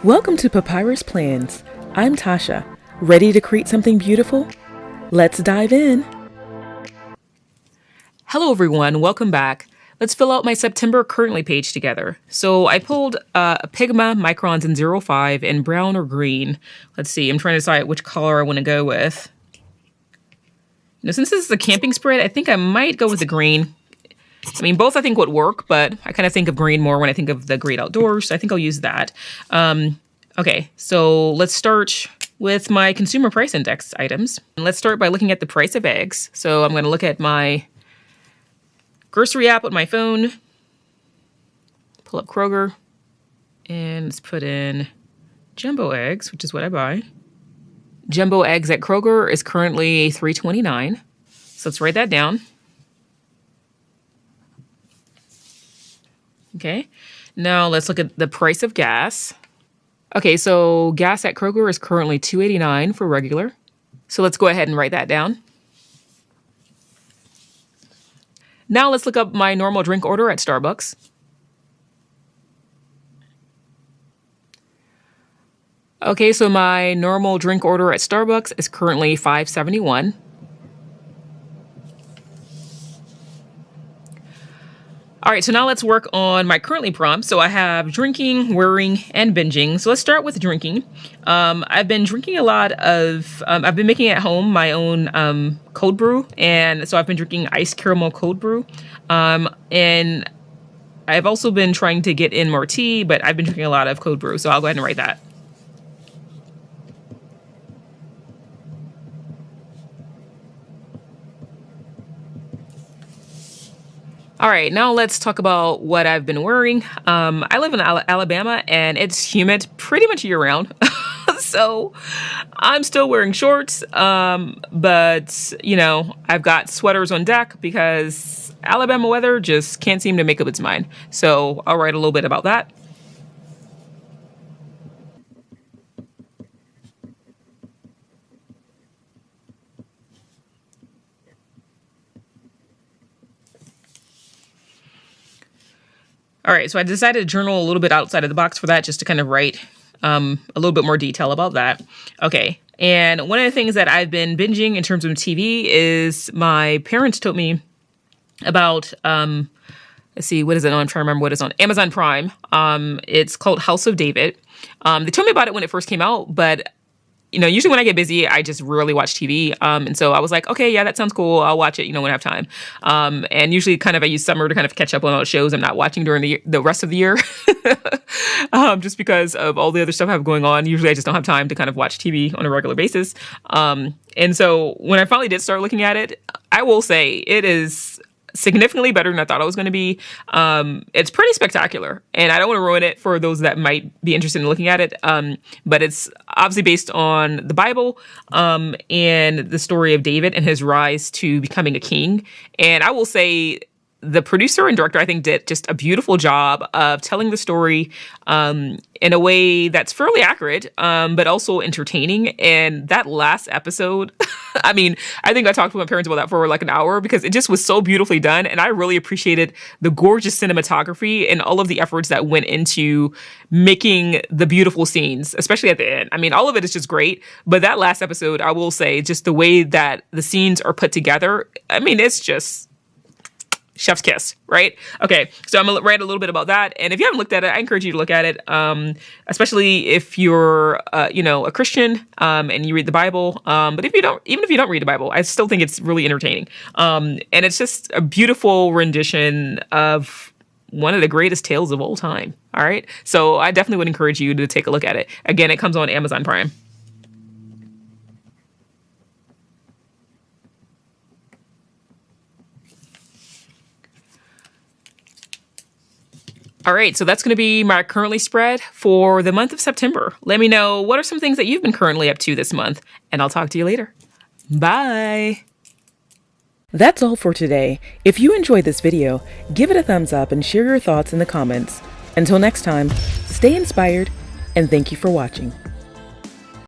Welcome to Papyrus Plans. I'm Tasha. Ready to create something beautiful? Let's dive in. Hello everyone, welcome back. Let's fill out my September currently page together. So I pulled a Pigma microns in 05 in brown or green. Let's see, I'm trying to decide which color I want to go with. Now, since this is a camping spread, I think I might go with the green. I mean, both I think would work, but I kind of think of green more when I think of the great outdoors. So I think I'll use that. Okay, so let's start with my consumer price index items. And let's start by looking at the price of eggs. So I'm going to look at my grocery app on my phone, pull up Kroger, and let's put in jumbo eggs, which is what I buy. Jumbo eggs at Kroger is currently $3.29. So let's write that down. Okay, now let's look at the price of gas. Okay, so gas at Kroger is currently $2.89 for regular. So let's go ahead and write that down. Now let's look up my normal drink order at Starbucks. Okay, so my normal drink order at Starbucks is currently $5.71. All right, so now let's work on my currently prompts. So I have drinking, worrying, and binging. So let's start with drinking. I've been drinking a lot of, I've been making at home my own cold brew. And so I've been drinking iced caramel cold brew. And I've also been trying to get in more tea, but I've been drinking a lot of cold brew. So I'll go ahead and write that. All right, now let's talk about what I've been wearing. I live in Alabama and it's humid pretty much year round. So I'm still wearing shorts, but you know, I've got sweaters on deck because Alabama weather just can't seem to make up its mind. So I'll write a little bit about that. All right, so I decided to journal a little bit outside of the box for that, just to kind of write a little bit more detail about that. Okay, and one of the things that I've been binging in terms of TV is my parents told me about, let's see, what is it on? I'm trying to remember what it's on. Amazon Prime. It's called House of David. They told me about it when it first came out, but you know, usually when I get busy, I just rarely watch TV. And so I was like, okay, yeah, that sounds cool. I'll watch it, you know, when I have time. And usually kind of I use summer to kind of catch up on all the shows I'm not watching during the rest of the year. Just because of all the other stuff I have going on. Usually I just don't have time to kind of watch TV on a regular basis. And so when I finally did start looking at it, I will say it is significantly better than I thought it was going to be. It's pretty spectacular, and I don't want to ruin it for those that might be interested in looking at it. But it's obviously based on the Bible, and the story of David and his rise to becoming a king. And I will say the producer and director, I think, did just a beautiful job of telling the story in a way that's fairly accurate, but also entertaining. And that last episode, I mean, I think I talked to my parents about that for like an hour because it just was so beautifully done. And I really appreciated the gorgeous cinematography and all of the efforts that went into making the beautiful scenes, especially at the end. I mean, all of it is just great. But that last episode, I will say, just the way that the scenes are put together, I mean, it's just chef's kiss, right? Okay, so I'm gonna write a little bit about that. And if you haven't looked at it, I encourage you to look at it, especially if you're, you know, a Christian and you read the Bible. But if you don't, even if you don't read the Bible, I still think it's really entertaining. And it's just a beautiful rendition of one of the greatest tales of all time. All right, so I definitely would encourage you to take a look at it. Again, it comes on Amazon Prime. All right, so that's going to be my currently spread for the month of September. Let me know what are some things that you've been currently up to this month, and I'll talk to you later. Bye. That's all for today. If you enjoyed this video, give it a thumbs up and share your thoughts in the comments. Until next time, stay inspired, and thank you for watching.